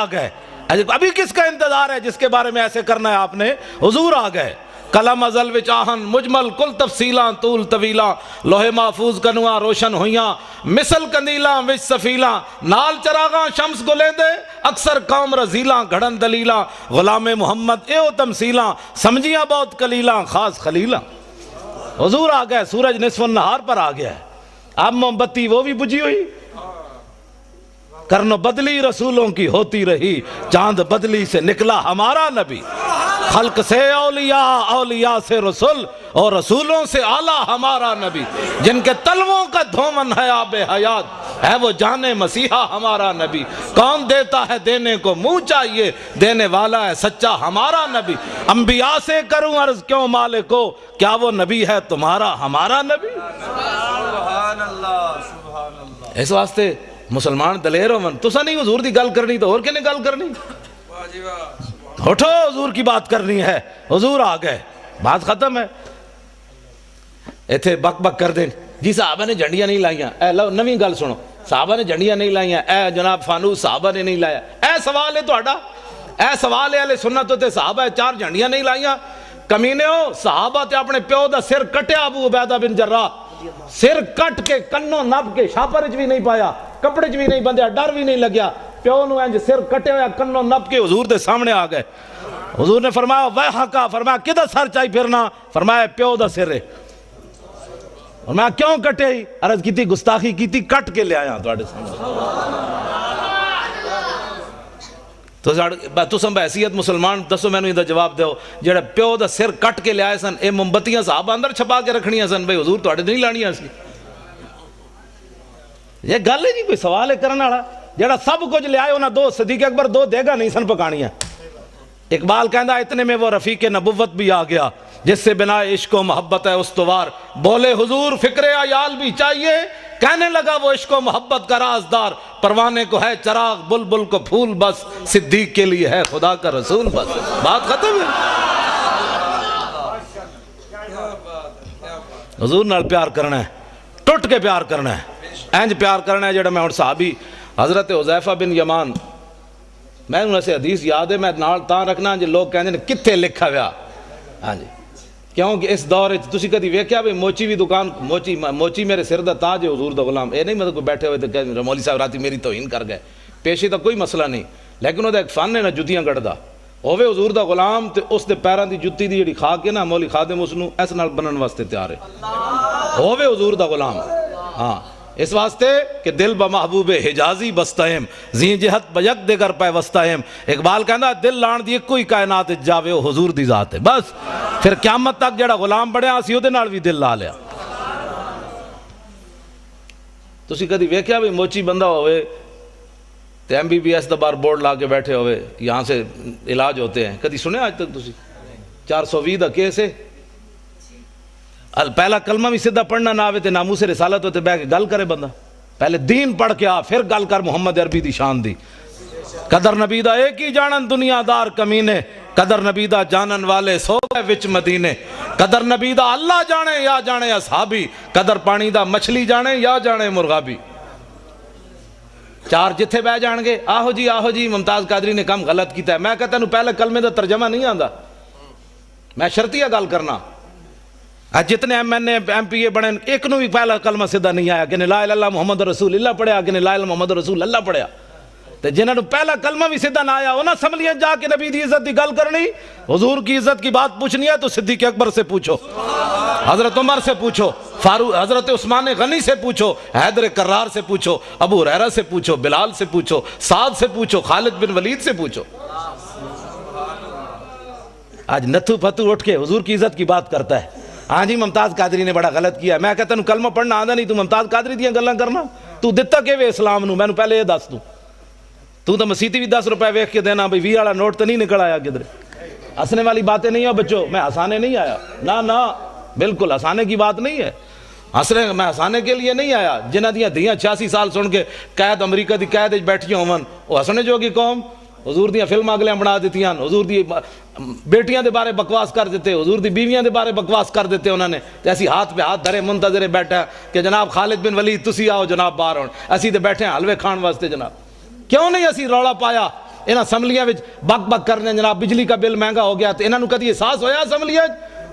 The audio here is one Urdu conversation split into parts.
آ گئے. ابھی کس کا انتظار ہے جس کے بارے میں ایسے کرنا ہے آپ نے؟ حضور آ گئے. کلم ازل وچ آہن مجمل کل تفصیلاں طول طویلاں لوہے محفوظ کنواں روشن ہویاں مثل کندیلاں وچ سفیلاں نال چراغاں شمس گلیندے اکثر قوم رزیلاں گھڑن دلیلاں غلام محمد ایو تمثیلاں سمجھیاں بہت کلیلاں خاص خلیلاں. حضور آ گئے. سورج نصف النہار پر آ گیا ہے. اب موم بتی وہ بھی بجھی ہوئی. کرنو بدلی رسولوں کی ہوتی رہی چاند بدلی سے نکلا ہمارا نبی. خلق سے اولیاء اولیاء سے رسول اور رسولوں سے اعلیٰ ہمارا نبی. جن کے تلووں کا دھومن ہے آب حیات ہے وہ جانے مسیحا ہمارا نبی. کون دیتا ہے دینے کو منہ چاہیے دینے والا ہے سچا ہمارا نبی. انبیاء سے کروں عرض کیوں مالک کو کیا وہ نبی ہے تمہارا ہمارا نبی. سبحان اللہ سبحان اللہ. اس واسطے مسلمان دلیر ہو من تسا نہیں حضور دی گل کرنی تو اور کنے گل کرنی. واہ جی واہ. اٹھو حضور کی بات کرنی ہے. حضور آ گئے. بات ختم ہے. ایتھے بک بک کر دیں جی صحابہ نے جھنڈیاں نہیں لائیاں. اے لو نویں گل سنو. صحابہ نے جھنڈیاں نہیں لائیاں. اے جناب فانوس صحابہ نے نہیں لایا. اے سوال ہے تہاڈا. اے سوال ہے اہل سنت تے صحابہ 4 جھنڈیاں نہیں لائیاں. کمینے ہو صحابہ تے اپنے پیو دا سر کٹیا ابو عبیدہ بن جراح. سر کٹ کے کنوں نب کے شاپر چ بھی نہیں پایا کپڑے چ بھی نہیں بندھیا ڈر بھی نہیں لگیا. پیو نو انج سر کٹے ہویا کنوں نب کے حضور دے سامنے آ گئے. حضور نے فرمایا ویحکا. فرمایا کدھر سر چاہی پھرنا؟ فرمایا پیو دا سر ہے. فرمایا کیوں کٹے ہی؟ عرض کیتی گستاخی کیتی کٹ کے لے آیا تواڈے سامنے. تو سن بحیثیت مسلمان دسو مینوں ایندا جواب دیو جڑا پیو دا سر کٹ کے لے آئے سن اے موم بتیاں صحابہ اندر چھپا کے رکھنیاں سن بھئی حضور تواڈے نہیں لانیاں سی. یہ گل ہے جی کوئی سوال ہے کرنے والا. جڑا سب کچھ لے آئے انہاں 2 صدیق اکبر 2 دیگا نہیں سن پکانیاں. اقبال کہندا اتنے میں وہ رفیق نبوت بھی آ گیا جس سے بنا عشق و محبت ہے استوار. بولے حضور فکر عیال بھی چاہیے کہنے لگا وہ عشق و محبت کا رازدار. پروانے کو ہے چراغ بلبل کو پھول بس صدیق کے لیے ہے خدا کا رسول بس. بات ختم ہے. حضور نال پیار کرنا ہے ٹوٹ کے پیار کرنا ہے. اینج پیار کرنا ہے جڑا میں صحابی حضرت حذیفہ بن یمان میں انہوں سے حدیث یاد ہے میں نال تاں رکھنا جو لوگ کہندے نے کتھے لکھا ہوا. ہاں جی کیونکہ اس دور تسی کدی ویکھیا بھی موچی بھی دکان موچی میرے سر دا تاج ہے حضور دا غلام. اے نہیں مطلب کوئی بیٹھے ہوئے تو کہ مولوی صاحب راتی میری توہین کر گئے. پیشی دا کوئی مسئلہ نہیں لیکن وہ ایک فن ہے نا جتیاں گڑدا ہوے حضور دا غلام تے اس دے پیراں دی جُتی دی جڑی کھا کے نا مولوی خادم اس نو اس نال بنن واسطے تیار ہے. ہوے حضور دا غلام. ہاں اس واسطے کہ دل بمحبوب حجازی بستہم زین جہت بیک دیگر پہ وستہم. اقبال کہندا دل لان دی کوئی کائنات جاوے او حضور دی ذات ہے. بس پھر قیامت تک جڑا غلام بنیا اسی اودے نال بھی دل لا لیا. تسی کدی ویکھیا بھی موچی بندہ ہوئے تے MBBS دا بار بورڈ لا کے بیٹھے ہوئے یہاں سے علاج ہوتے ہیں کدی سنے آج تک تسی 420 دا کیس ہے. پہلا کلمہ بھی سیدھا پڑھنا نہ آوے تے ناموس رسالت ہوتے بے کے گل کرے بندہ. پہلے دین پڑھ کے آ پھر گل کر محمد عربی دی شان دی. قدر نبی دا ایک ہی جانن دنیا دار کمینے قدر نبی دا جانن والے سو گئے وچ مدینے. قدر نبی دا اللہ جانے یا جانے اصحابی قدر پانی دا مچھلی جانے یا جانے مرغابی. 4 جتھے بہ جان گے آہو جی ممتاز قادری نے کم غلط کیتا ہے. میں کہتا ہوں پہلے کلمے دا ترجمہ نہیں آندا میں شرطیہ گل کرنا. جتنے MNA MPA بڑے ایک نو بھی پہلا کلمہ سیدھا نہیں آیا کہ لا الہ الا اللہ محمد رسول اللہ پڑھیا کہ لا الہ الا محمد رسول اللہ پڑھیا. تے جنہاں نو پہلا کلمہ بھی سیدھا نہ آیا انہاں سمجھیا جا کے نبی دی عزت دی گل کرنی حضور کی عزت کی بات پوچھنی ہے تو صدیق اکبر سے پوچھو حضرت عمر سے پوچھو فاروق حضرت عثمان غنی سے پوچھو حیدر کرار سے پوچھو ابو ہریرہ سے پوچھو بلال سے پوچھو سعد سے پوچھو خالد بن ولید سے پوچھو. آج نتھو پھتو اٹھ کے حضور کی عزت کی بات کرتا ہے. ہاں جی ممتاز قادری نے بڑا غلط کیا. میں کہتا ہوں کلمہ پڑھنا آندا نہیں تو ممتاز قادری دیاں گلاں کرنا. تو دتا کہ وے اسلام نو مینوں پہلے یہ دس تو مسیتی بھی 10 روپے ویکھ کے دینا بھئی 20 والا نوٹ تو نہیں نکل آیا کدھر. ہنسنے والی باتیں نہیں ہو بچوں. میں ہنسانے نہیں آیا نہ بالکل ہنسانے کی بات نہیں ہے. میں ہنسانے کے لیے نہیں آیا. جنہ دیاں دھیاں 86 سال سن کے قید امریکہ دی قید وچ بیٹھیاں ہون وہ ہسنے جوگی قوم. حضور دیاں فلم اگلیاں بنا دیتیاں حضور دی بیٹیاں دے بارے بکواس کر دیتے حضور دی بیویاں دے بارے بکواس کر دیتے انہوں نے. ایسی ہاتھ پہ ہاتھ دھرے منتظر بیٹھا کہ جناب خالد بن ولید تسی آؤ جناب باہر ہون اسی تے بیٹھے ہیں حلوے کھان واسطے. جناب کیوں نہیں اسی رولا پایا انہاں اسمبلیاں وچ بک بک کرنے جناب بجلی کا بل مہنگا ہو گیا، تو انہاں نوں کدی احساس ہویا اسمبلیاں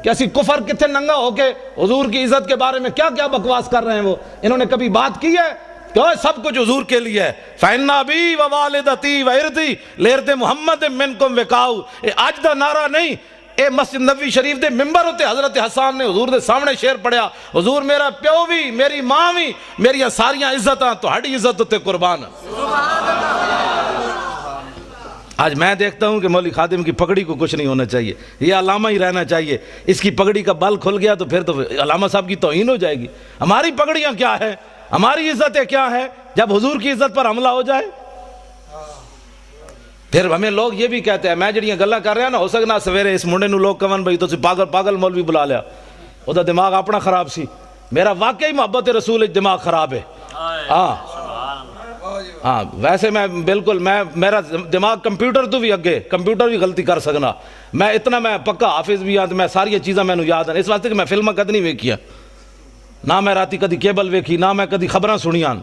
کہ اسی کفر کتنے ننگا ہو کے حضور کی عزت کے بارے میں کیا کیا بکواس کر رہے ہیں؟ وہ انہوں نے کبھی بات کی ہے کہ اوہ سب کچھ حضور کے لیے ہے؟ فَإِنَّ أَبِي وَوَالِدَتِي وَإِرْضِي لِإِرْضِ مُحَمَّدٍ مِّنْكُمْ وِقَاءُ، اے آج دا نعرہ نہیں، اے مسجد نبوی شریف دے ممبر ہوتے حضرت حسان نے حضور دے سامنے شعر پڑھیا، حضور میرا پیو بھی، میری ماں بھی، میری ساریاں عزتاں تہاڈی عزت ہوتے قربان۔ آج میں دیکھتا ہوں کہ مولوی خادم کی پگڑی کو کچھ نہیں ہونا چاہیے، یہ علامہ ہی رہنا چاہیے، اس کی پگڑی کا بل کھل گیا تو پھر تو علامہ صاحب کی توہین ہو جائے گی۔ ہماری پگڑیاں کیا ہے، ہماری عزتیں کیا ہیں جب حضور کی عزت پر حملہ ہو جائے؟ پھر ہمیں لوگ یہ بھی کہتے ہیں، میں جڑیاں گلاں کر رہا نا، ہو سکنا سویرے اس منڈے نو لوگ کہن بھائی تسی پاگل مولوی بلا لیا، او دا دماغ اپنا خراب سی، میرا واقعی محبت رسول دماغ خراب ہے۔ ہاں ویسے میں بالکل میرا دماغ کمپیوٹر تو بھی اگے، کمپیوٹر بھی غلطی کر سکنا، میں اتنا میں پکا حافظ بھی ہاں، تو میں ساری چیزاں میں یاد ہیں، اس واسطے کہ میں فلمیں کد نہیں ویکھیاں، نہ میں راتی کدی کیبل ویکھی، نہ میں کدی خبراں سنیاں،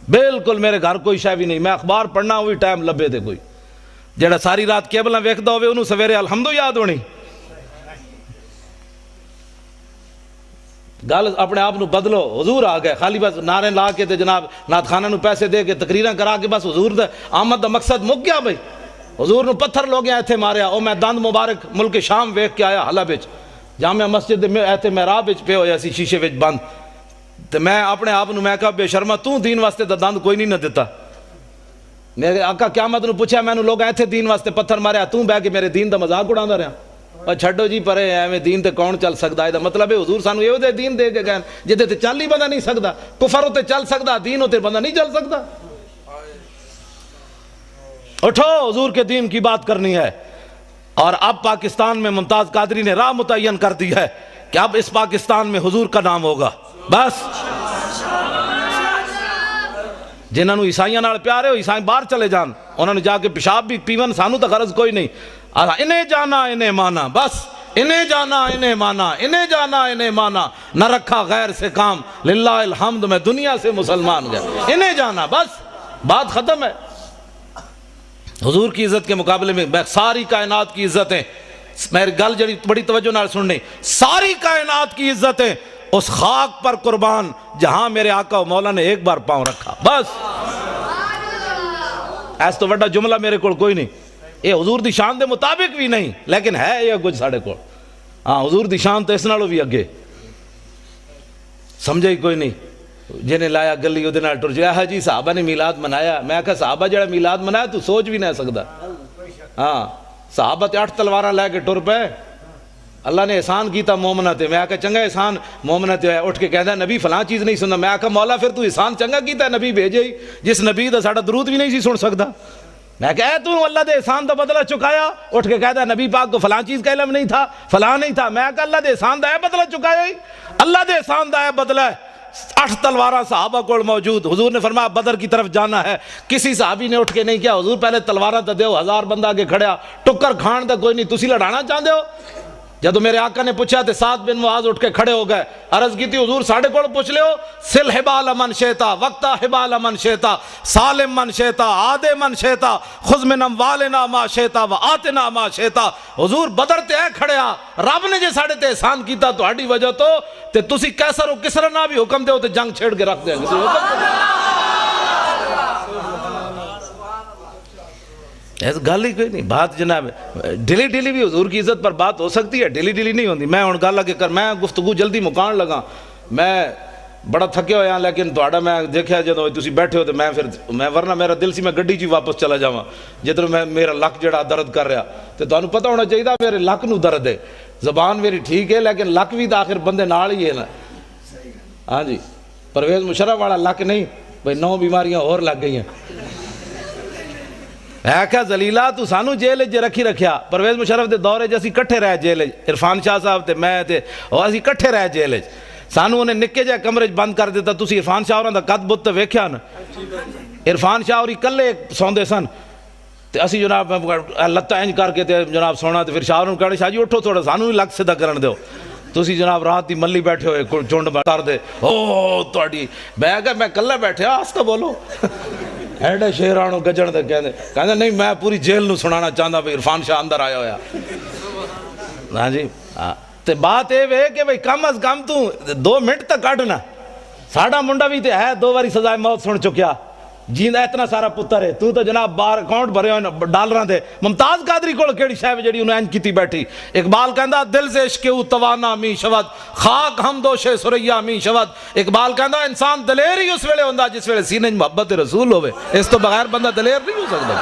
بالکل میرے گھر کوئی شے بھی نہیں، میں اخبار پڑھنا ہوئی ٹائم لبے تے کوئی جڑا ساری رات کیبلاں ویکھدا ہوئے انہوں سویرے الحمد یاد ہونی۔ گل اپنے آپ نو بدلو، حضور آ گئے، خالی بس نعرے لا کے تے جناب نعت خانہ نو پیسے دے کے تقریراں کرا کے بس حضور دے آمد دا مقصد مک گیا بھائی۔ حضور نو پتھر لوگ ایتھے ماریا، او میں دند مبارک ملک شام ویکھ کے آیا حلب وچ، جامع مسجد دے ایتھے محراب وچ پے ہویا سی شیشے وچ بند، تے میں اپنے آپ نو میں کہا بے شرما تو دین واسطے دا دند کوئی نہیں نہ دیتا۔ میرے آقا قیامت نو پوچھا میں نو لوگ ایتھے دین واسطے پتھر ماریا، تو بہ کے میرے دین دا مذاق اڑاندا رہیا، اور چھڈو جی پرے ایویں دین تے کون چل سکدا ہے؟ دا مطلب ہے حضور سانو ایو دے دین دے کے گئے جدے تے چل ہی بندہ نہیں سکدا، کفر ہوتے چل سکدا، دین ہوتے بندہ نہیں چل سکدا۔ اٹھو حضور کے دین کی بات کرنی ہے۔ اور اب پاکستان میں ممتاز قادری نے راہ متعین کر دی ہے کہ اب اس پاکستان میں حضور کا نام ہوگا، بس جنہاں نو عیسائیاں نال پیارے ہو عیسائی باہر چلے جان، انہاں نے جا کے پیشاب بھی پیون، سانو تو غرض کوئی نہیں، انہیں جانا انہیں مانا، بس انہیں جانا انہیں مانا، انہیں جانا انہیں مانا، نہ رکھا غیر سے کام، للہ الحمد میں دنیا سے مسلمان گیا، انہیں جانا، بس بات ختم ہے۔ حضور کی عزت کے مقابلے میں ساری کائنات کی عزتیں، میری گل جڑی بڑی توجہ نال سننی، ساری کائنات کی عزتیں اس خاک پر قربان جہاں میرے آقا و مولا نے ایک بار پاؤں رکھا، بس ایس تو وڈا جملہ میرے کو کوئی نہیں، یہ حضور دی شان دے مطابق بھی نہیں، لیکن ہے یہ کچھ ساڑھے کو، ہاں حضور دی شان تو اس نالوں بھی اگے، سمجھے ہی کوئی نہیں، جنہیں لایا گلی وہ دنال ٹر جایا، جی صحابہ نے میلاد منایا، میں کہا صحابہ جڑا میلاد منایا تو سوچ بھی نہیں سکتا، ہاں صحابہ تے 8 تلوارہ لے کے ٹر پہ، اللہ نے احسان کیتا مومنہ تے، میں کہا چنگا احسان مومنہ تے ہے، اٹھ کے کہتا ہے نبی فلاں چیز نہیں سننا، میں کہا مولا پھر تو احسان چنگا کیتا ہے نبی بھیجے ہی، جس نبی دا ساڑا درود بھی نہیں سی سن سکتا، میں کہا اے تو اللہ دے احسان دا بدلہ چکایا، اٹھ کے کہتا ہے نبی پاک کو فلاں چیز کا علم نہیں تھا، فلاں نہیں تھا، میں کہا اللہ دے احسان دا ہے بدلہ چکایا ہی، اللہ دے احسان دا ہے بدلہ ہے۔ 8 تلوارہ صحابہ کو موجود، حضور نے فرمایا بدر کی طرف جانا ہے، کسی صحابی نے اٹھ کے نہیں کیا حضور پہلے تلوارہ تا دیو، 1000 بندہ آگے کھڑیا، ٹکر کھان دا کوئی نہیں، تسی لڑانا چاہتے ہو؟ جدو میرے آقا نے پوچھا تے سعد بن معاذ اٹھ کے کھڑے ہو گئے، عرض کی تھی حضور ساڑھے کوڑ پوچھ لے ہو، سل حبال من شیطا وقتا حبال من شیطا سالم من شیطا عادے من شیطا خذ من اموالنا ما شیطا و آتنا ما شیطا، حضور بدر تے ہے کھڑیا، رب نے جے ساڑھے تے احسان کیتا تو ہاڑی وجہ تو تے تسی کیسر و کسر نہ بھی حکم دے ہو تے جنگ چھیڑ کے رکھ دیں گے، ایسا گل ہی کوئی نہیں، بات جناب ڈیلی ڈیلی بھی حضور کی عزت پر بات ہو سکتی ہے، ڈیلی ڈیلی نہیں ہوتی۔ میں ہوں گل آگے کر، میں گفتگو جلدی مکان لگا، میں بڑا تھکے ہویا لیکن تھوڑا میں دیکھا جدو تسی بیٹھے ہو تو میں ورنہ میرا دل سی میں گڈی چی واپس چلا جاواں، جدھر میں میرا لک جڑا درد کر رہا تو تانوں پتہ ہونا چاہیے میرے لک نو درد ہے، زبان میری ٹھیک ہے لیکن لک بھی تو آخر بندے نال ہی ہے نا، ہاں جی پرویز مشرف والا لک نہیں بھائی 9 بیماریاں اور لگ گئی ہیں۔ ہے کہ زلیلہ تو سانو جیل جے رکھی رکھیا، پرویز مشرف دے دورے جے اسی کٹھے رہ جیل، عرفان شاہ صاحب تے میں تے اور اسی کٹھے رہ جیل، سانو انہیں نکے جائے کمرے بند کر دیتا، تسی عرفان شاہ اور دا قد بت تے ویکھیا نا، عرفان شاہ اور کلے سوندے سن تے اسی جناب لتہ انج کر کے تے جناب سونا تے پھر شاہ اور کہنے شاہ جی اٹھو تھوڑا سانو ہی لگ صدا کرن دیو، تسی جناب رات دی ملی بیٹھے ہوئے چونڈ کر دے او تہاڈی، میں کہا میں کلہ بیٹھے ہاں اس کا بولو ایڈے شیرانو گجن دے کہندے نہیں میں پوری جیل نو سنانا چاہتا بھئی عرفان شاہ اندر آیا ہویا. ہاں جی تے بات اے وے کہ بھئی کم از کم تو 2 منٹ تک کڈنا. ساڈا منڈا بھی تے ہے 2 باری سزائے موت سن چکیا, جیندا اتنا سارا پتر ہے, تو جناب بار اکاؤنٹ بھرے ہوئے ڈالراں دے. ممتاز قادری کول کیڑی شے جڑی انہوں انج کیتی بیٹھی. اقبال کہندا دل سے عشق او توانا می شود, خاک ہم دوش سریا می شود. اقبال کہندا انسان دلیر ہی اس ویلے ہوندا جس ویلے سینے محبت رسول ہوے, اس تو بغیر بندہ دلیر نہیں ہو سکتا.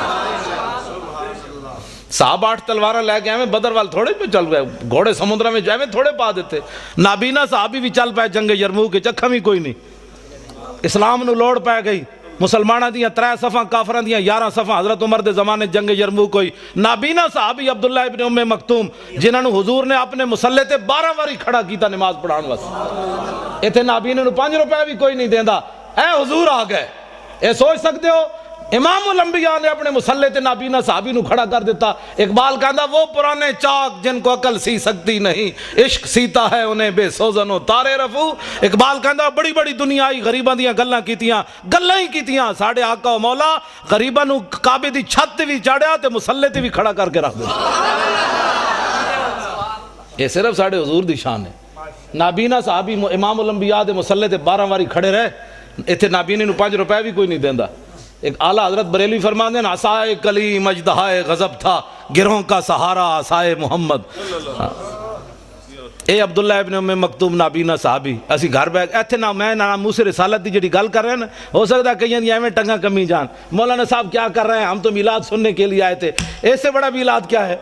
صاحب 8 تلواراں لے کے ایویں بدر وال تھوڑے پہ چل گئے, گھوڑے سمندر میں ایویں تھوڑے پا دیتے. نابینا صحابی بھی چل پے جنگ یرموک وچ, اکھاں بھی کوئی نہیں. اسلام نو لوڑ پے گئی, مسلمانہ دیاں 3 صفاں, کافراں دیاں 11 صفاں. حضرت عمر دے زمانے جنگ یرموک ہوئی. نابینا صحابی عبداللہ ابن ام مکتوم جنہاں نو حضور نے اپنے مسلح تے 12 واری کھڑا کیتا نماز پڑھان واسطے. ایتھے نابینا نو 5 روپے بھی کوئی نہیں دیندا, اے حضور آ گئے. اے سوچ سکتے ہو امام الانبیاء نے اپنے مسلح تے نابینا صحابی نو کھڑا کر دیتا. اقبال کہندا وہ پرانے چاک جن کو عقل سی سکتی نہیں, عشق سیتا ہے انہیں بے سوزن و تارے رفو. اقبال کہندا بڑی بڑی دنیا آئی غریباں دیاں گلاں کیتیاں, گلاں ہی کیتیاں. ساڈے آقا و مولا غریباں نو کعبے دی چھت تے بھی چاڑیا تے مسلح تے بھی کھڑا کر کے رکھ دتا. یہ صرف ساڈے حضور دی شان ہے. نابینا صحابی امام الانبیاء دے مسلح تے 12 واری کھڑے رہے, ایتھے نابینے نو 5 روپے بھی کوئی نہیں دیندا. ایک اعلیٰ حضرت بریلوی فرماندے ہیں عصائے کلیم اژدہائے غضب تھا, گروہوں کا سہارا عصائے محمد. اے عبداللہ ابن ام مکتوم نابینا صحابی, اسی گھر بیٹھ ایتھے نہ میں نہ موسی رسالت دی جڑی گل کر رہے ہیں نا, ہو سکتا ہے کہیں ایویں ٹنگا کمی جان مولانا صاحب کیا کر رہے ہیں, ہم تو میلاد سننے کے لیے آئے تھے. اس سے بڑا میلاد کیا ہے؟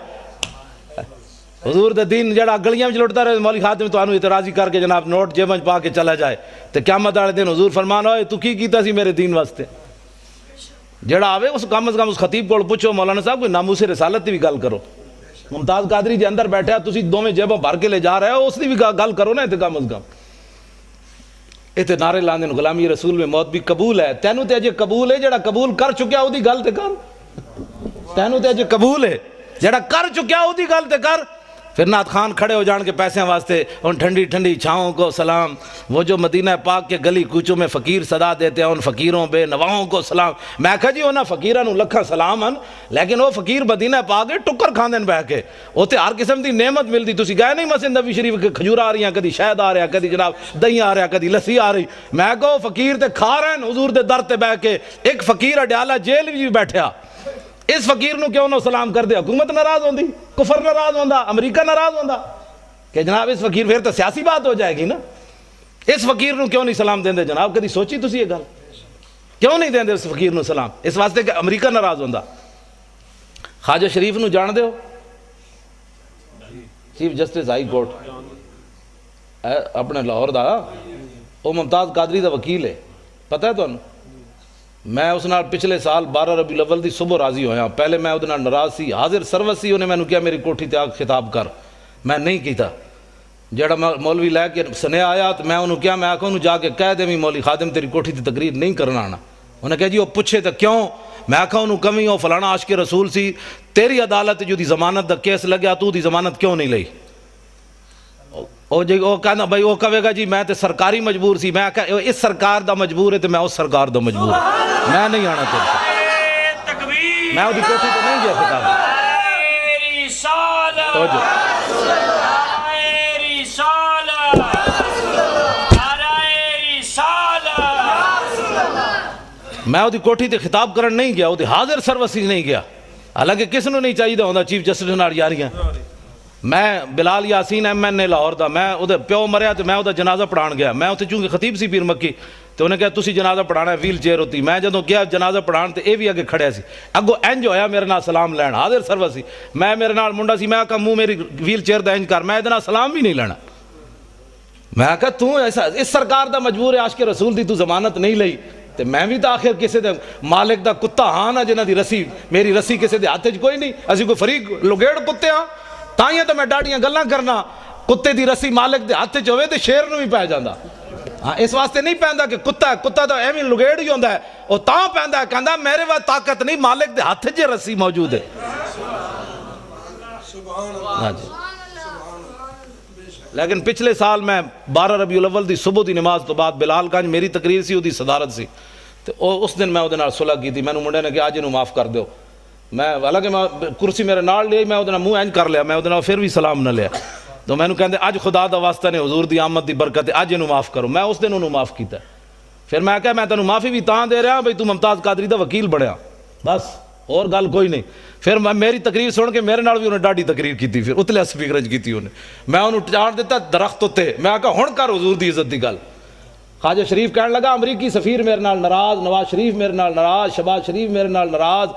حضور دے دین جڑا گلیاں وچ لٹدا رہے, مولوی خاتم تانوں اعتراضی کر کے جناب نوٹ جیب وچ پا کے چلا جائے تے قیامت والے دن حضور فرمان ہوئے تو کی کیتا سی میرے دین واسطے. جڑا آوے اس کم از کم اس خطیب کو پوچھو مولانا صاحب کوئی ناموس رسالت دی بھی گل کرو. ممتاز قادری جے اندر بیٹھا تسی 2 جیباں بھر کے لے جا رہے ہو, اس دی بھی گل کرو نا. تے کم از کم ایتھے نعرے لاندے نے غلامی رسول میں موت بھی قبول ہے. تینوں تے اجے قبول ہے, جڑا قبول کر چکیا او دی گل تے کر. تینوں تے اجے قبول ہے, جڑا کر چکیا او دی گل تے کر. پھر نعت خان کھڑے ہو جان کے پیسے واسطے, ان ٹھنڈی ٹھنڈی چھاؤں کو سلام. وہ جو مدینہ پاک کے گلی کوچوں میں فقیر صدا دیتے ہیں, ان فقیروں بے نواؤں کو سلام. میں کہا جی انہاں فقیراں نو لکھاں سلام ہیں, لیکن وہ فقیر مدینہ پاک کے ٹکر کھاندے بہ کے, اوتے ہر قسم دی نعمت ملدی. تسی گئے نہیں مسجد نبوی شریف کے کھجور آ رہی ہیں, کدی شہد آ رہا, کدی جناب دہی آ رہا, کدی لسی آ رہی. میں کہو فقیر تے کھا رہے ہیں حضور دے در تے بہ کے. ایک فقیر اڈیالہ جیل بھی بیٹھیا, اس فقیر نو کیوں نہ سلام کر دے؟ حکومت ناراض ہوندی, کفر ناراض ہوندا, امریکہ ناراض ہوندا کہ جناب اس فقیر, پھر تو سیاسی بات ہو جائے گی نا. اس فقیر نو کیوں نہیں سلام دیندے جناب؟ کدی سوچی تسی یہ گل؟ کیوں نہیں دیندے اس فقیر نو سلام؟ اس واسطے کہ امریکہ ناراض ہوندا. خواجہ شریف نو جان دیو, چیف جسٹس ہائی کورٹ اپنے لاہور دا, وہ ممتاز قادری دا وکیل ہے, پتہ ہے تانوں؟ میں اس نال پچھلے سال 12 ربیع الاول دی صبح راضی ہویا. پہلے میں اودے نال ناراض سی, حاضر سروس سی. انہیں مینوں کہا میری کوٹھی تے آ خطاب کر, میں نہیں کیتا. جڑا مولوی لے کے سنیا آیا تو میں انہوں کیا, میں آکھوں انہوں جا کے کہہ دے مولوی خادم تیری کوٹھی تے تقریر نہیں کرنا آنا. انہیں کہا جی وہ پوچھے تو کیوں؟ میں آکھا انہوں کمی ہو فلانا عاشق رسول سی, تیری عدالت جو دی ضمانت دا کیس لگیا, تو دی ضمانت کیوں نہیں لئی؟ وہ کہنا بھائی وہ کہے گا جی میں تے سرکاری مجبور سی. میں کہا اس سرکار دا مجبور ہے تو میں اس سرکار دا مجبور ہے, میں نہیں آنا تیرے سے. میں وہ دی کوٹھی تو نہیں گیا خطاب. میں وہ دی کوٹھی تے خطاب کرن نہیں گیا, وہ دی حاضر سروس ہی نہیں گیا. حالانکہ کس نو نہیں چاہیے ہوندا چیف جسٹس نال یاریاں. میں بلال یاسین ایم این اے لاہور دا, میں وہ پیو مریا تو میں وہ جنازہ پڑھان گیا. میں اتنے چونکہ خطیب سی پیر مکی, تو انہیں کہا تسی جنازہ پڑھانا ہے, ویل چیئر ہوتی. میں جدوں گیا جنازہ پڑھان تے اے بھی اگے کھڑیا سی, اگو انج ہویا میرے نال سلام لین, حاضر سروس سی. میں میرے نال منڈا سی, میں کہا منہ میری ویل چیئر دا انج کر, میں ادنا سلام بھی نہیں لینا. میں کہا تو ایسا اس سرکار دا مجبور ہے, عاشق رسول دی تو ضمانت نہیں لئی, تے میں بھی تو آخر کسی دے مالک دا کتا ہاں نا جنہ دی رسی, میری رسی کسی دے ہاتھ وچ کوئی نہیں. اسی کوئی فریق لگیڑ کتے ہاں, تائیں تو میں ڈاڈیاں گلاں کرنا. کتے دی رسی مالک دے ہاتھ وچ ہوے تے شیر نو بھی پے جاندا. ہاں اس واسطے نہیں پیندا کہ کتا تو ایویں لگیڑ ہی ہوندا ہے, او تاں پیندا ہے کہندا میرے وچ طاقت نہیں, مالک دے ہاتھ وچ رسی موجود ہے. ہاں جی. لیکن پچھلے سال میں 12 ربیع الاول دی صبح دی نماز تو بعد بلال گنج میری تقریر سی, وہ دی صدارت سی, تو اس دن میں وہ صلح کی تھی، میں منڈے نے کہ آج انہوں معاف کر دیو، میں حالانکہ میں کرسی میرے نال لی، میں وہ منہ اینج کر لیا، میں وہ پھر بھی سلام نہ لیا، تو میں کہتے اج خدا دا واسطہ نے حضور دی آمد دی برکت ہے، اج انہوں معاف کرو، میں اس دن انہوں معاف کیتا ہے۔ پھر میں کہا میں تینوں معافی بھی تاں دے رہا بھئی تو ممتاز قادری دا وکیل بڑھیا، بس اور گل کوئی نہیں۔ پھر میری تقریر سن کے میرے نال بھی انہیں ڈاڈی تقریر کی تھی، پھر اتلے سپیکر کی تھی انہیں، میں انہوں چاڑ دیتا درخت ہوتے، میں کہا ہن کر حضور دی عزت دی گل۔ خواجہ شریف کہنے لگا امریکی سفیر میرے نال ناراض، نواز شریف میرے نال ناراض، شہباز شریف میرے نال ناراض،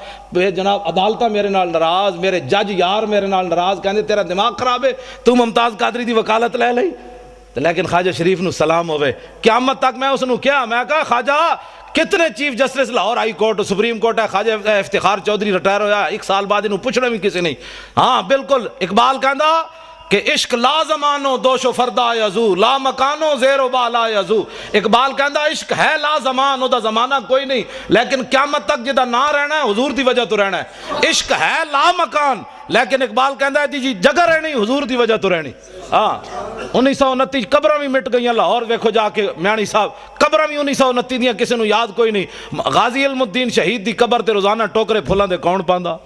جناب عدالتہ میرے نال ناراض، میرے جج یار میرے نال ناراض، کہندے تیرا دماغ خراب ہے، تو ممتاز قادری دی وکالت لے لئی۔ لیکن خواجہ شریف نو سلام ہوئے، قیامت تک میں اس نو کیا، میں کہا خواجہ کتنے chief justice Lahore high court supreme court ہے، خواجہ افتخار چودھری ریٹائر ہویا، ایک سال بعد انہوں پوچھنا بھی کسی نہیں۔ ہاں بالکل، اقبال کہندا کہ عشق لا زمانو دوش و فردا یزو، لا مکانو زیر و بالا یزو۔ اقبال کہندا عشق ہے لا زمان، او دا زمانہ کوئی نہیں، لیکن قیامت تک جدا نہ رہنا ہے حضور دی وجہ تو رہنا ہے۔ عشق ہے لا مکان، لیکن اقبال کہندا ہے جی جگہ رہنی حضور دی وجہ تو رہنی۔ ہاں 1929 قبریں بھی مٹ گئیاں لاہور، ویکھو جا کے میانی صاحب قبریں بھی 1929 دیاں کسی نو یاد کوئی نہیں۔ غازی علم الدین شہید دی قبر تے روزانہ ٹوکرے پھلاں دے کون پاندا؟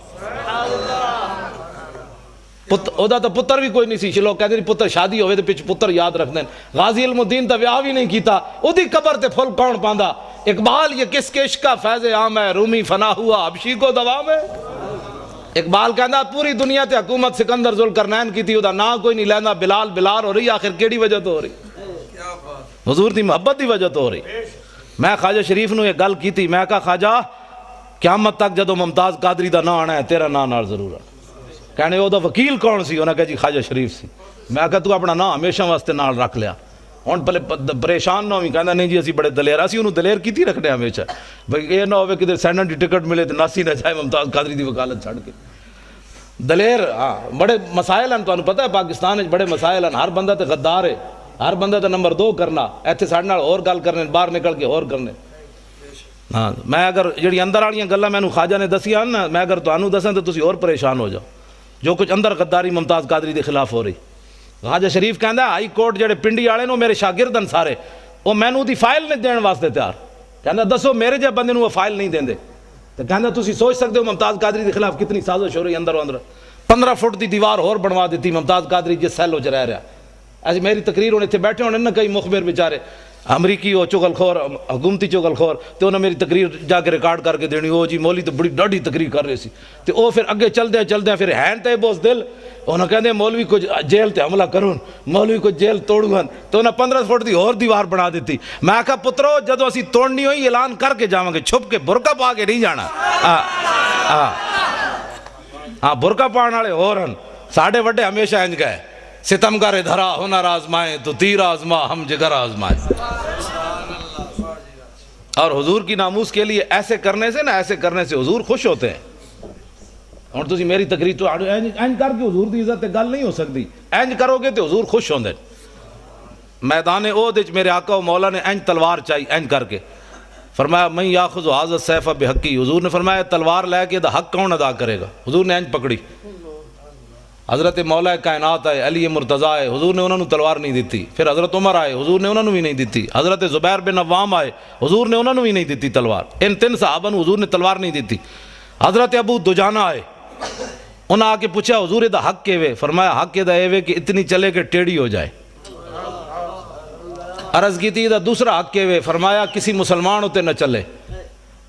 اودا تو پتر بھی کوئی نہیں سی، لوگ کہتے ہیں پتر شادی ہوئے تو پچھ پتر یاد رکھ دیں، غازی علم الدین تا بیاہ بھی نہیں کیتا، او دی قبر تے پھل کون پاندا؟ اقبال یہ کس کے عشق کا فیض عام ہے، رومی فنا ہوا حبشی کو دوام ہے۔ اقبال کہندا پوری دنیا تے حکومت سکندر ذوالقرنین کی تھی، اودا نا کوئی نہیں لیندا، بلال بلال ہو رہی، آخر کیڑی وجہ تو ہو رہی؟ حضور دی محبت دی وجہ تو ہو رہی۔ میں خواجہ شریف نو یہ گل کی تھی، میں کہا خواجہ قیامت تک جدو ممتاز قادری دا نا آنا ہے تیرا نا نال ضرور آنا۔ کہنے وہ دا وکیل کون سی؟ انہوں نے کہا جی خواجہ شریف سی۔ میں کہا تو اپنا نا ہمیشہ واسطے نال رکھ لیا، ہن پہلے پریشان نہ ہوئی، کہنا نہیں جی اسی بڑے دلیر، اسی انہوں دلیر کی تھی رکھنے ہمیشہ، بھئی یہ نہ ہوئے کدھر سینٹ دی ٹکٹ ملے تو ناسی نہ جائے ممتاز قادری دی وکالت چھڑ کے۔ دلیر ہاں بڑے مسائل ہیں، تو انہوں پتہ ہے پاکستان میں بڑے مسائل ہیں، ہر بندہ تے غدار ہے، ہر بندہ تے نمبر 2 کرنا، ایتھے ساڑھے نال اور گل کرنے، باہر نکل کے اور کرنے۔ ہاں میں اگر جڑی اندر والیاں گلاں مینوں خواجہ نے دسیاں نا، میں اگر تانوں دساں تو تسی اور پریشان ہو جاؤ، جو کچھ اندر غداری ممتاز قادری دے خلاف ہو رہی۔ خواجہ شریف کہندا ہائی کورٹ جڑے پنڈی والے نو میرے شاگردن سارے، وہ مینوں دی فائل نہیں دین واسطے تیار، کہندا دسو میرے جے بندے نو وہ فائل نہیں دیندے، تو کہندا تسی سوچ سکتے ہو ممتاز قادری دے خلاف کتنی سازش ہو رہی اندر و اندر۔ 15 فٹ دی دیوار اور بنوا دیتی ممتاز قادری جس سیلو چ رہ رہا۔ ایسی میری تقریر ہونے تھے بیٹھے ہونے نا کئی مخبر بیچارے امریکی ہو چغل خور حکومتی چغل خور، تو انہوں نے میری تقریر جا کے ریکارڈ کر کے دینی، وہ جی مولوی تو بڑی ڈاڈی تقریر کر رہے سی، تو وہ پھر اگے چل دیں پھر ہین تے بوس دل، انہوں کہتے ہیں مولوی کو جیل تے حملہ کرون، مولوی کو جیل توڑون، تو انہوں 15 فٹ دی اور دیوار بنا دیتی۔ میں کہا پترو جدو اسی توڑنی ہوئی اعلان کر کے جاؤں گے، چھپ کے برقع پا کے نہیں جانا۔ ہاں برقع پانے والے اور ہیں، ساڑھے وڈے ہمیشہ انج گئے، ستمگر دھرا ہنر آزمائے تو تیر آزما ہم جگر آزمائے۔ اور حضور کی ناموس کے لیے ایسے کرنے سے حضور خوش ہوتے ہیں۔ اور تسی میری تقریر تو اینج کر کے حضور دی عزت گل نہیں ہو سکتی، اینج کرو گے تو حضور خوش ہوندے۔ میدان احد وچ میرے آقا و مولا نے اینج تلوار چاہی، اینج کر کے فرمایا من یاخذ ھذا السیف بحقی، حضور نے فرمایا تلوار لے کے دا حق کون ادا کرے گا؟ حضور نے اینج پکڑی۔ حضرت مولا کائنات آئے، علی مرتضیٰ آئے، حضور نے انہوں نے تلوار نہیں دیتی۔ پھر حضرت عمر آئے، حضور نے انہوں نے بھی نہیں دیتی۔ حضرت زبیر بن عوام آئے، حضور نے انہوں نے بھی نہیں دیتی تلوار۔ ان 3 صحابہ نے حضور نے تلوار نہیں دیتی۔ حضرت ابو دجانہ آئے، انہوں نے آ کے پوچھا حضور دا حق کے وے؟ فرمایا حق دا اے کہ اتنی چلے کہ ٹیڑھی ہو جائے۔ عرض کی تھی دا دوسرا حق کے وے؟ فرمایا کسی مسلمان ہوتے نہ چلے۔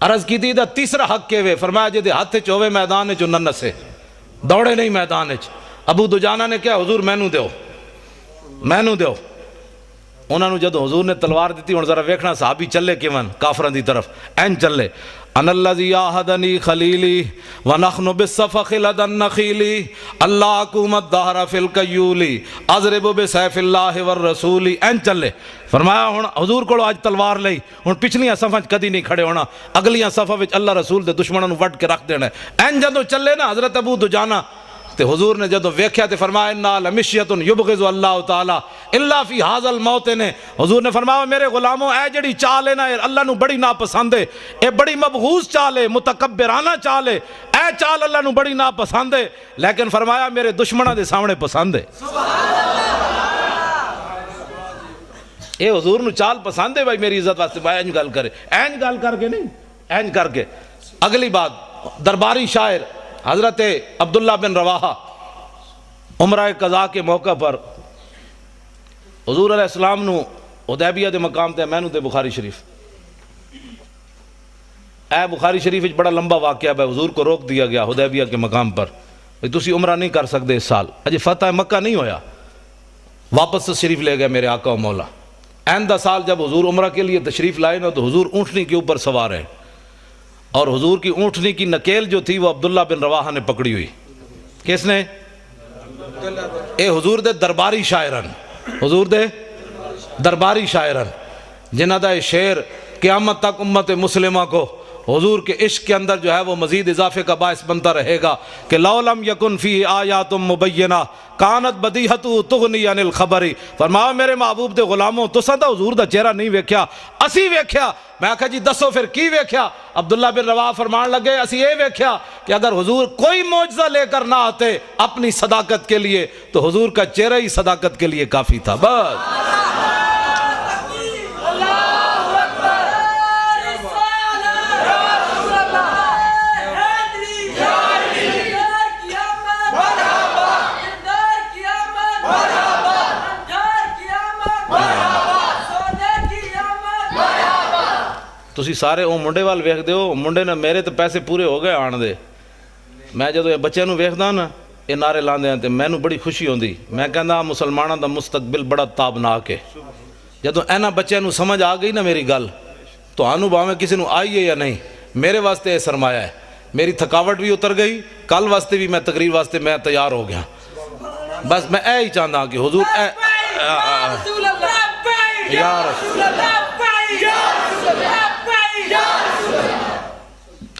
عرض کی تھی دا تیسرا حق کے وے؟ فرمایا جے دے ہاتھ چوے میدان چ نہ نسے، دوڑے نہیں میدان چ۔ ابو دجانہ نے کہا حضور مینوں دیو۔ انہوں نے جدو حضور نے تلوار دیتی، ہن ذرا ویکھنا صحابی چلے کیون کافران دی طرف، این چلے ان الذی آہدنی خلیلی ونحن بالصفخ لدى النخیل اللہ حکومت دہر فی القیول اضرب بسیف اللہ والرسول، این چلے۔ فرمایا ہن حضور کو آج تلوار لئی، ہن پچھلیاں صفاں کدی نہیں کھڑے ہونا، اگلیاں صفاں وچ اللہ رسول دے دشمنوں نوں وڈ کے رکھ دینا۔ این جدو چلے نا حضرت ابو دجانہ تے حضور نے جدو ویکھیا تے فرمایا انا لمشیۃ یبغض اللہ تعالی الا فی ھذا الموطن، حضور نے فرمایا میرے غلاموں اے جڑی چال ہے نا اللہ نو بڑی ناپسند ہے، اے بڑی مبغوض چال ہے، متکبرانہ چال ہے، اے چال اللہ نو بڑی ناپسند ہے، لیکن فرمایا میرے دشمنوں دے سامنے پسند ہے۔ یہ حضور نو چال پسند ہے بھائی میری عزت واسطے بھائی اینج گل کرے، اینج گل کر کے نہیں، اینج کر کے۔ اگلی بات، درباری شاعر حضرت عبداللہ بن رواحہ عمرہ قضاء کے موقع پر حضور علیہ السلام نو حدیبیہ دے مقام تے مینوں تے بخاری شریف، اے بخاری شریف وچ بڑا لمبا واقعہ ہے، حضور کو روک دیا گیا حدیبیہ کے مقام پر، تسی عمرہ نہیں کر سکتے اس سال، اجے فتح مکہ نہیں ہویا، واپس تشریف لے گئے میرے آقا و مولا۔ آئندہ سال جب حضور عمرہ کے لیے تشریف لائے نا تو حضور اونٹنی کے اوپر سوار ہیں، اور حضور کی اونٹنی کی نکیل جو تھی وہ عبداللہ بن رواحہ نے پکڑی ہوئی۔ کس نے؟ اے حضور دے درباری شاعرن، حضور دے درباری شاعرن، جنہ دا یہ شعر قیامت تک امت مسلمہ کو حضور کے عشق کے اندر جو ہے وہ مزید اضافے کا باعث بنتا رہے گا کہ لو لم یکن فیہ آیات مبینہ کانت بدیہت تغنی عن الخبر۔ فرمایا میرے محبوب دے غلاموں تساں دا حضور دا چہرہ نہیں ویکھیا، اسی ویکھیا۔ میں کہا جی دسو پھر کی ویکھیا؟ عبداللہ بن رواحہ فرمان لگے اسی یہ ویکھیا کہ اگر حضور کوئی معجزہ لے کر نہ آتے اپنی صداقت کے لیے تو حضور کا چہرہ ہی صداقت کے لیے کافی تھا۔ بس تسی سارے او منڈے وال ویکھ دے ہو، منڈے نے میرے تو پیسے پورے ہو گئے آن دے، میں جدو یہ بچے نو ویکھدا نا یہ نعرے لاندے ہیں تے مینوں بڑی خوشی ہوندی، میں کہندا مسلماناں دا مستقبل بڑا تابناک ہے۔ جدو اینا بچے نو سمجھ آ گئی نا میری گل تو آنو باویں کسی نو آئی ہے یا نہیں، میرے واسطے یہ سرمایہ ہے، میری تھکاوٹ بھی اتر گئی، کل واسطے بھی میں تقریر واسطے میں تیار ہو گیا۔ بس میں اے ہی چاہتا کہ حضور اے یا رسول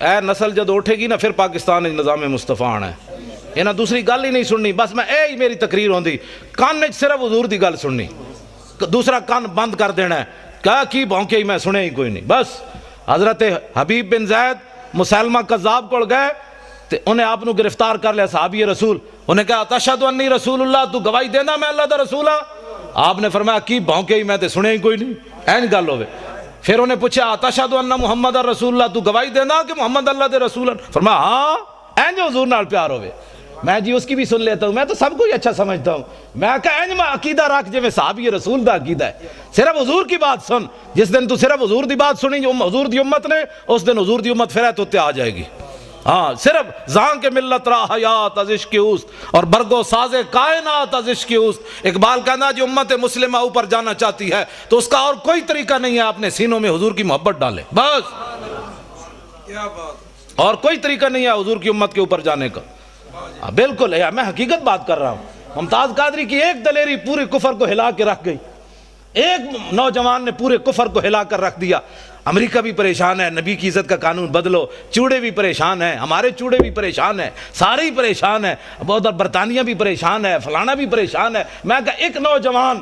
اے نسل جد اٹھے گی نا پھر پاکستان نظام مصطفیٰ آنا ہے، یہ نہ دوسری گل ہی نہیں سننی، بس میں اے ہی میری تقریر ہوندی، کان صرف حضور دی گل سننی، دوسرا کان بند کر دینا ہے، کہا کی بھونکے ہی میں سنے ہی کوئی نہیں۔ بس حضرت حبیب بن زید مسلمہ قذاب کو گئے تے انہیں آپ نو گرفتار کر لیا صحابی رسول، انہیں کہا تشہد انی رسول اللہ، تو گواہی دینا میں اللہ دا رسول ہاں؟ آپ نے فرمایا کی بھونکے ہی میں تے سنے ہی کوئی نہیں، این گل ہوئے۔ پھر انہیں پوچھا تشہد ان محمد رسول اللہ، تو گواہی دینا کہ محمد اللہ دے رسول ہیں؟ فرمایا ہاں، این جو حضور نال پیار ہوئے۔ میں جی اس کی بھی سن لیتا ہوں، میں تو سب کو ہی اچھا سمجھتا ہوں، میں کہا این میں عقیدہ رکھ جو میں صحابی رسول دا عقیدہ ہے، صرف حضور کی بات سن، جس دن تو صرف حضور دی بات سنی جو حضور دی امت نے، اس دن حضور دی امت پھر تو آ جائے گی۔ ہاں صرف زان کے ملت را حیات از عشق اوست اور برگو ساز کائنات از عشق اوست۔ اقبال کہنا جو امت مسلمہ اوپر جانا چاہتی ہے تو اس کا اور کوئی طریقہ نہیں ہے اپنے سینوں میں حضور کی محبت ڈالے، بس کیا بات، اور کوئی طریقہ نہیں ہے حضور کی امت کے اوپر جانے کا۔ بالکل ہے، میں حقیقت بات کر رہا ہوں۔ ممتاز قادری کی ایک دلیری پورے کفر کو ہلا کے رکھ گئی، ایک نوجوان نے پورے کفر کو ہلا کر رکھ دیا۔ امریکہ بھی پریشان ہے، نبی کی عزت کا قانون بدلو، چوڑے بھی پریشان ہیں، ہمارے چوڑے بھی پریشان ہیں، سارے ہی پریشان ہیں، بہت برطانیہ بھی پریشان ہے، فلانا بھی پریشان ہے۔ میں کہا ایک نوجوان